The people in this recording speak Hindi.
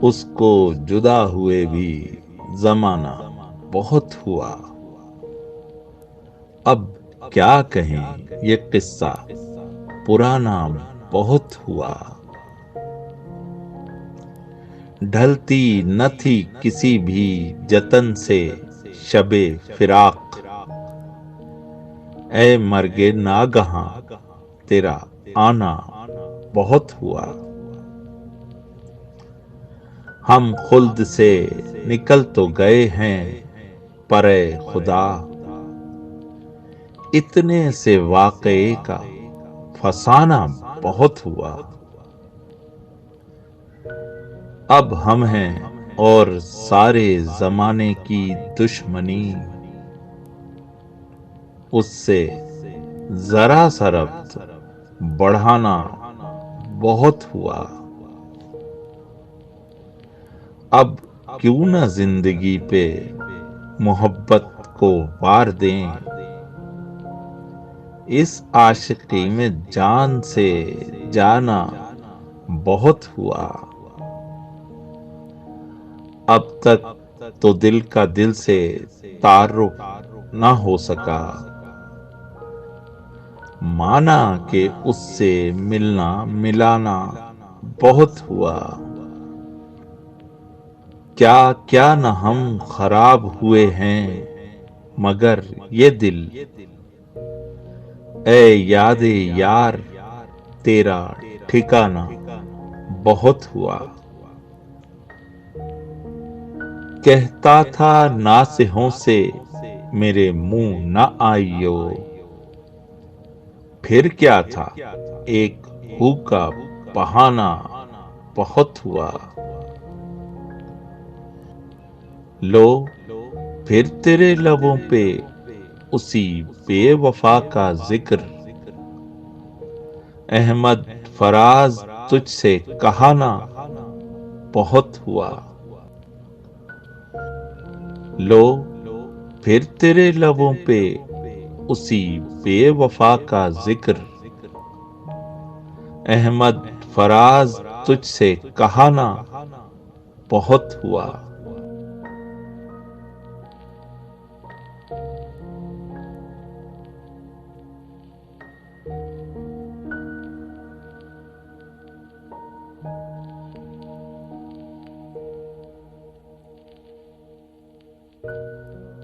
उसको जुदा हुए भी जमाना बहुत हुआ। अब क्या कहें ये किस्सा पुराना बहुत हुआ। ढलती न थी किसी भी जतन से शबे फिराक। ऐ मर्गे नागहां तेरा आना बहुत हुआ। हम खुल्द से निकल तो गए हैं परे खुदा। इतने से वाकये का फसाना बहुत हुआ। अब हम हैं और सारे जमाने की दुश्मनी उससे जरा सा रब्त बढ़ाना बहुत हुआ। अब क्यों न जिंदगी पे मोहब्बत को वार दें। इस आशिकी में जान से जाना बहुत हुआ। अब तक तो दिल का दिल से तारुफ ना हो सका। माना कि उससे मिलना मिलाना बहुत हुआ। क्या क्या न हम खराब हुए हैं मगर ये दिल। ए यादे यार तेरा ठिकाना बहुत हुआ। कहता था नासिहों से मेरे मुंह न आइयो। फिर क्या था एक हू का बहाना बहुत हुआ। लो फिर तेरे लबों पे उसी बेवफा का जिक्र। अहमद फराज तुझसे कहा ना बहुत हुआ। लो फिर तेरे लबों पे उसी बेवफा का जिक्र। अहमद फराज तुझसे कहा ना बहुत हुआ।